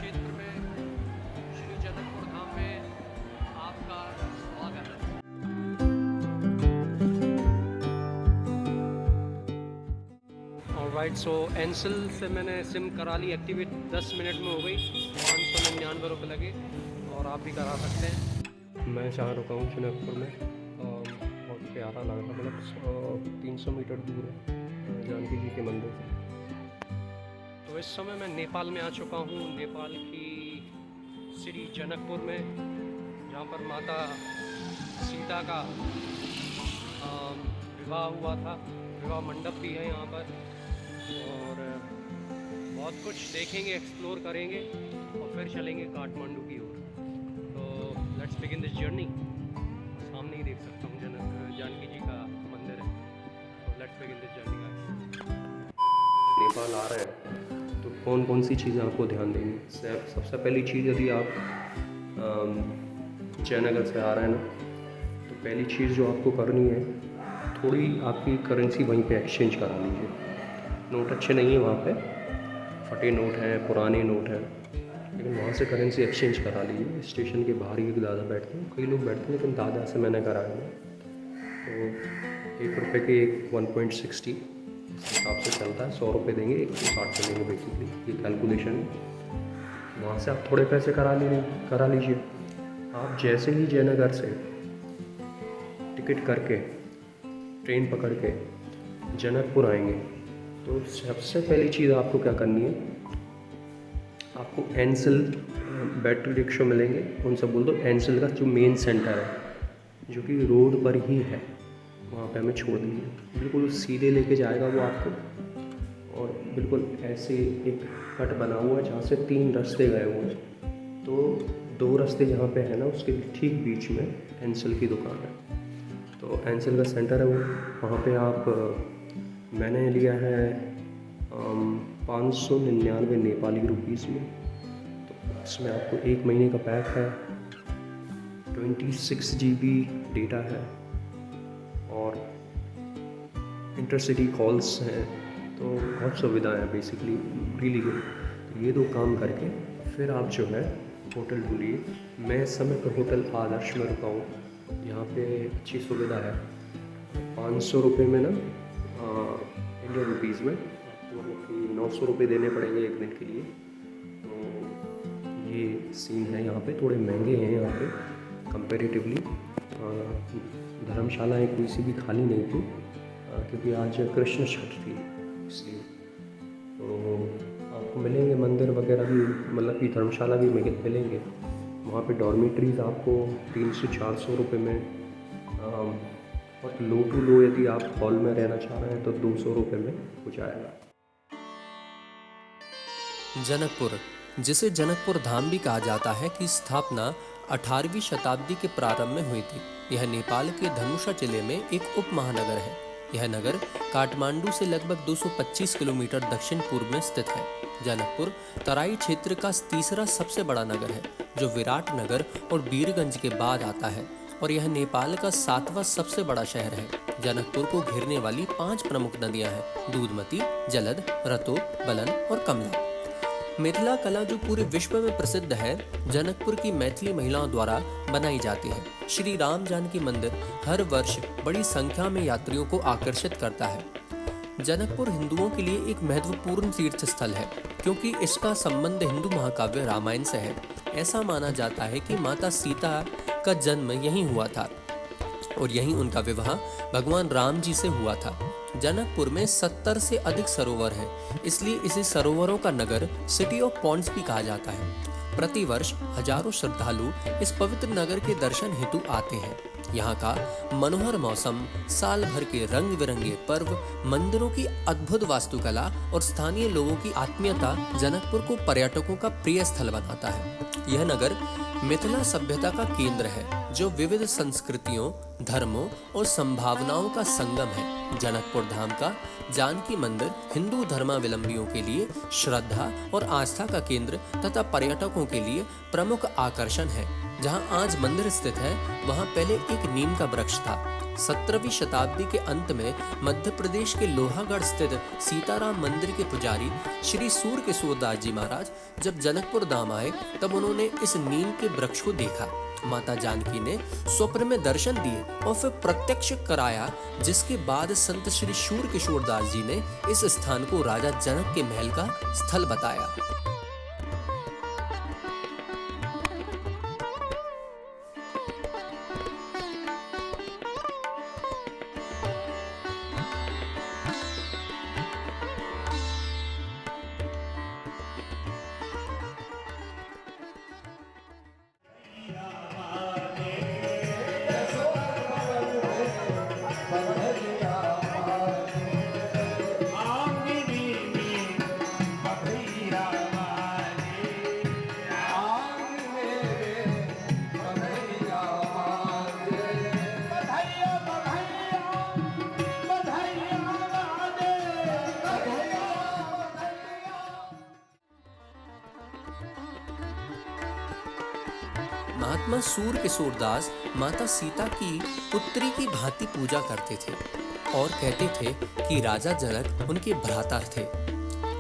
क्षेत्र में श्री जनकपुर धाम में आपका स्वागत है। ऑलराइट, सो एंसल से मैंने सिम करा ली एक्टिवेट, 10 मिनट में हो गई। 599 रुपये लगे और आप भी करा सकते हैं। मैं जहाँ रुका हूँ जनकपुर में, बहुत प्यारा लग रहा, मतलब 300 मीटर दूर है जानकी जी के मंदिर से। तो इस समय मैं नेपाल में आ चुका हूँ, नेपाल की श्री जनकपुर में, जहाँ पर माता सीता का विवाह हुआ था। विवाह मंडप भी है यहाँ पर और बहुत कुछ देखेंगे, एक्सप्लोर करेंगे और फिर चलेंगे काठमांडू की ओर। तो लेट्स बिगिन दिस जर्नी। सामने ही देख सकता हूँ जानकी जी का मंदिर है। तो let's begin this journey guys. Nepal आ रहे हैं तो कौन कौन सी चीज़ें आपको ध्यान देंगे? सबसे पहली चीज़, यदि आप जयनगर से आ रहे हैं ना, तो पहली चीज़ जो आपको करनी है, थोड़ी आपकी करेंसी वहीं पे एक्सचेंज करा लीजिए। नोट अच्छे नहीं है वहाँ पे, फटे नोट हैं, पुराने नोट हैं, लेकिन वहाँ से करेंसी एक्सचेंज करा लीजिए। स्टेशन के बाहर ही एक दादा बैठते हैं, कई लोग बैठते हैं, लेकिन दादा से मैंने कराया है। तो 1 रुपये के एक 1.60 इस हिसाब से चलता है। 100 रुपये देंगे 160 देंगे बेसिकली, ये कैलकुलेशन है। वहाँ से आप थोड़े पैसे करा लीजिए। आप जैसे ही जयनगर से टिकट करके ट्रेन पकड़ के जनकपुर आएंगे, तो सबसे पहली चीज़ आपको क्या करनी है, आपको एंसल बैटरी रिक्शा मिलेंगे, उनसे बोल दो एंसल का जो मेन सेंटर है, जो कि रोड पर ही है, वहाँ पे हमें छोड़ दीजिए। बिल्कुल सीधे लेके जाएगा वो आपको, और बिल्कुल ऐसे एक कट बना हुआ है जहाँ से 3 रास्ते गए हुए हैं। तो 2 रास्ते जहाँ पे है ना, उसके ठीक बीच में एंसल की दुकान है। तो एंसल का सेंटर है वो, वहाँ पे आप मैंने लिया है 599 नेपाली रुपीज़ में। तो इसमें आपको 1 महीने का पैक है, 26 GB डेटा है और इंटरसिटी कॉल्स हैं, तो बहुत सुविधाएं हैं बेसिकली, रियली गुड। तो ये 2 काम करके फिर आप जो है होटल ढूंढिए। मैं इस समय पर होटल आदर्श में रुका हूँ। यहाँ पे अच्छी सुविधा है। 500 रुपये में ना, इंडियन रुपीज़ में मतलब कि 900 रुपये देने पड़ेंगे 1 दिन के लिए। तो ये सीन है यहाँ पे, थोड़े महंगे हैं यहाँ पे कंपेरेटिवली। धर्मशालाएँ कोई सी भी खाली नहीं थी, क्योंकि आज कृष्ण छठ थी, इसलिए। तो आपको मिलेंगे मंदिर वगैरह भी, मतलब कि धर्मशाला भी मिलेंगे। वहाँ पे डॉर्मेटरीज़ आपको 300-400 रुपये में, और लो टू लो यदि आप हॉल में रहना चाह रहे हैं तो 200 रुपये में हो जाएगा। जनकपुर, जिसे जनकपुर धाम भी कहा जाता है, की स्थापना 18वीं शताब्दी के प्रारंभ में हुई थी। यह नेपाल के धनुषा जिले में एक उप महानगर है। यह नगर काठमांडू से लगभग 225 किलोमीटर दक्षिण पूर्व में स्थित है। जनकपुर तराई क्षेत्र का तीसरा सबसे बड़ा नगर है, जो विराट नगर और वीरगंज के बाद आता है, और यह नेपाल का 7वां सबसे बड़ा शहर है। जनकपुर को घेरने वाली 5 प्रमुख नदियां हैं: दूधमती, जलद, रतो, बलन और कमला। मिथिला कला जो पूरे विश्व में प्रसिद्ध है, जनकपुर की मैथिली महिलाओं द्वारा बनाई जाती है। श्री राम जानकी मंदिर हर वर्ष बड़ी संख्या में यात्रियों को आकर्षित करता है। जनकपुर हिंदुओं के लिए एक महत्वपूर्ण तीर्थ स्थल है, क्योंकि इसका संबंध हिंदू महाकाव्य रामायण से है। ऐसा माना जाता है कि माता सीता का जन्म यहीं हुआ था और यहीं उनका विवाह भगवान राम जी से हुआ था। जनकपुर में 70 से अधिक सरोवर हैं, इसलिए इसे सरोवरों का नगर, सिटी ऑफ पॉन्ड्स भी कहा जाता है। प्रतिवर्ष हजारों श्रद्धालु इस पवित्र नगर के दर्शन हेतु आते हैं। यहाँ का मनोहर मौसम, साल भर के रंग बिरंगे पर्व, मंदिरों की अद्भुत वास्तुकला और स्थानीय लोगों की आत्मीयता जनकपुर को पर्यटकों का प्रिय स्थल बनाता है। यह नगर मिथिला सभ्यता का केंद्र है, जो विविध संस्कृतियों, धर्मों और संभावनाओं का संगम है। जनकपुर धाम का जानकी मंदिर हिंदू धर्मावलंबियों के लिए श्रद्धा और आस्था का केंद्र तथा पर्यटकों के लिए प्रमुख आकर्षण है। जहां आज मंदिर स्थित है, वहां पहले एक नीम का वृक्ष था। 17वीं शताब्दी के अंत में मध्य प्रदेश के लोहागढ़ स्थित सीताराम मंदिर के पुजारी श्री सूरकिशोर दास जी महाराज जब जनकपुर धाम आए, तब उन्होंने इस नीम के वृक्ष को देखा। माता जानकी ने स्वप्न में दर्शन दिए और फिर प्रत्यक्ष कराया, जिसके बाद संत श्री सूरकिशोर दास जी ने इस स्थान को राजा जनक के महल का स्थल बताया। महात्मा सूरकिशोर दास माता सीता की पुत्री की भांति पूजा करते थे और कहते थे कि राजा जनक उनके भ्राता थे।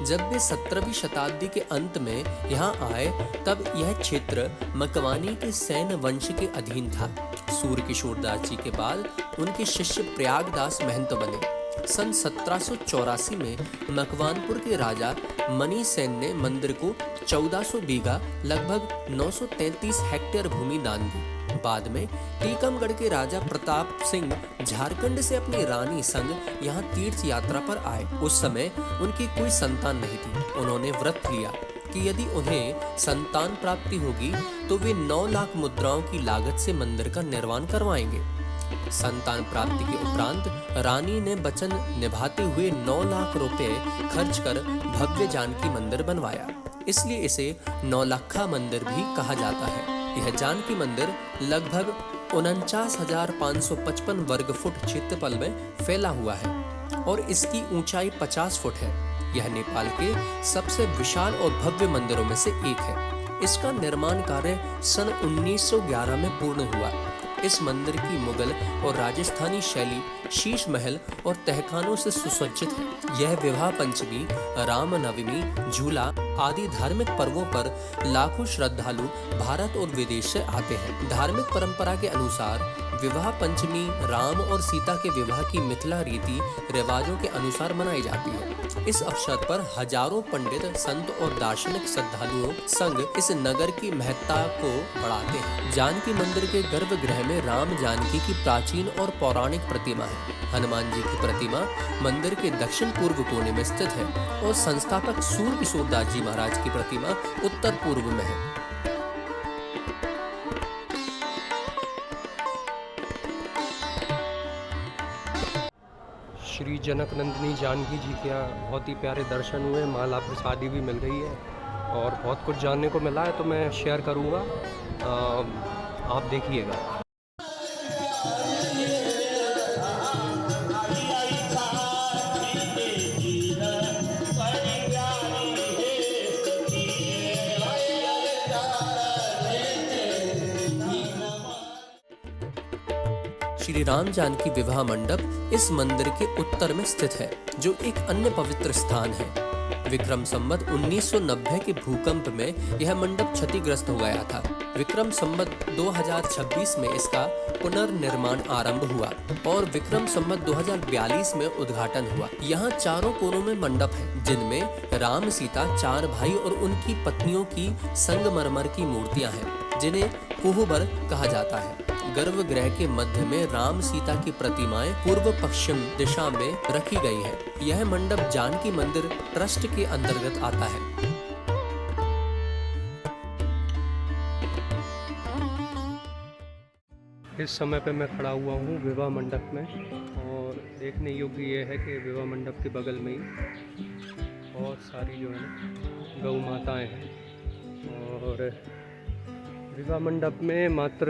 जब वे 17वीं शताब्दी के अंत में यहाँ आए, तब यह क्षेत्र मकवानी के सैन्य वंश के अधीन था। सूरकिशोर दास जी के बाद उनके शिष्य प्रयागदास महंत बने। सन 1784 में मकवानपुर के राजा मनी सेन ने मंदिर को 1400 बीघा लगभग 933 हेक्टेयर भूमि दान दी। बाद में टीकमगढ़ के राजा प्रताप सिंह झारखंड से अपनी रानी संग यहाँ तीर्थ यात्रा पर आए। उस समय उनकी कोई संतान नहीं थी। उन्होंने व्रत लिया कि यदि उन्हें संतान प्राप्ति होगी तो वे 9 लाख मुद्राओं की लागत से मंदिर का निर्माण करवाएंगे। संतान प्राप्ति के उपरांत रानी ने वचन निभाते हुए 9 लाख रुपए खर्च कर भव्य जानकी मंदिर बनवाया। इसलिए इसे 9 लाखा मंदिर भी कहा जाता है। यह जानकी मंदिर लगभग 49,555 वर्ग फुट क्षेत्रफल में फैला हुआ है और इसकी ऊंचाई 50 फुट है। यह नेपाल के सबसे विशाल और भव्य मंदिरों में से एक है। इसका निर्माण कार्य सन 1911 में पूर्ण हुआ। इस मंदिर की मुगल और राजस्थानी शैली शीश महल और तहखानों से सुसज्जित है। यह विवाह पंचमी, रामनवमी, झूला आदि धार्मिक पर्वों पर लाखों श्रद्धालु भारत और विदेश से आते हैं। धार्मिक परंपरा के अनुसार विवाह पंचमी राम और सीता के विवाह की मिथिला रीति रिवाजों के अनुसार मनाई जाती है। इस अवसर पर हजारों पंडित, संत और दार्शनिक श्रद्धालुओं संग इस नगर की महत्ता को बढ़ाते हैं। जानकी मंदिर के गर्भगृह में राम जानकी की प्राचीन और पौराणिक प्रतिमा है। हनुमान जी की प्रतिमा मंदिर के दक्षिण पूर्व कोने में स्थित है और संस्थापक सूरकिशोर दास जी महाराज की प्रतिमा उत्तर पूर्व में है। श्री जनक नंदिनी जानकी जी के यहाँ बहुत ही प्यारे दर्शन हुए। माला प्रसादी भी मिल गई है और बहुत कुछ जानने को मिला है, तो मैं शेयर करूँगा, आप देखिएगा। श्री राम जानकी विवाह मंडप इस मंदिर के उत्तर में स्थित है, जो एक अन्य पवित्र स्थान है। विक्रम संवत 1990 के भूकंप में यह मंडप क्षतिग्रस्त हो गया था। विक्रम संवत 2026 में इसका पुनर्निर्माण आरंभ हुआ और विक्रम संवत 2042 में उद्घाटन हुआ। यहाँ चारों कोनों में मंडप है, जिनमें राम, सीता, 4 भाई और उनकी पत्नियों की संगमरमर की मूर्तियां हैं, जिन्हें कोहबर कहा जाता है। गर्भगृह के मध्य में राम सीता की प्रतिमाएं पूर्व पश्चिम दिशा में रखी गई है। यह मंडप जानकी मंदिर ट्रस्ट के अंतर्गत आता है। इस समय पे मैं खड़ा हुआ हूँ विवाह मंडप में, और देखने योग्य ये है कि विवाह मंडप के बगल में ही बहुत सारी जो है ना गौ माताएँ हैं। और विवाह मंडप में मात्र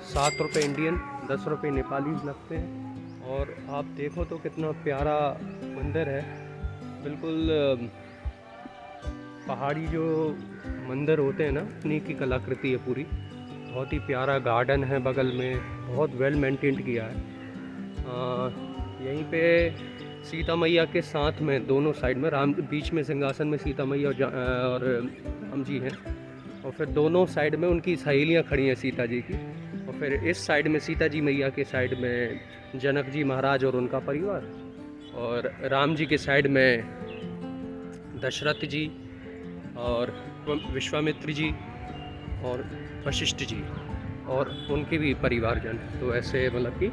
7 रुपये इंडियन 10 रुपये नेपाली लगते हैं। और आप देखो तो कितना प्यारा मंदिर है, बिल्कुल पहाड़ी जो मंदिर होते हैं ना, उन्हीं की कलाकृति है पूरी। बहुत ही प्यारा गार्डन है बगल में, बहुत वेल मेंटेन्ड किया है। यहीं पे सीता मैया के साथ में दोनों साइड में राम, बीच में सिंहासन में सीता मैया और राम जी हैं, और फिर दोनों साइड में उनकी सहेलियां खड़ी हैं सीता जी की, और फिर इस साइड में सीता जी मैया के साइड में जनक जी महाराज और उनका परिवार, और राम जी के साइड में दशरथ जी और विश्वामित्र जी और वशिष्ठ जी और उनके भी परिवारजन। तो ऐसे मतलब कि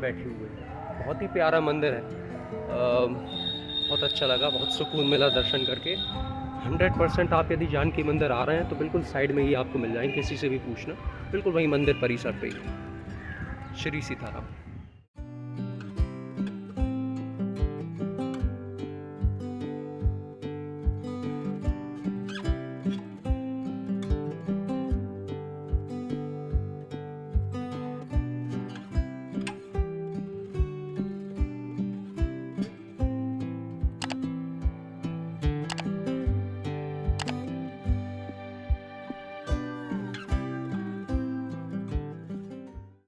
बैठे हुए हैं। बहुत ही प्यारा मंदिर है। बहुत अच्छा लगा, बहुत सुकून मिला दर्शन करके। 100% आप यदि जानकी मंदिर आ रहे हैं तो बिल्कुल साइड में ही आपको मिल जाएंगे, किसी से भी पूछना, बिल्कुल वही मंदिर परिसर पे ही। श्री सीताराम।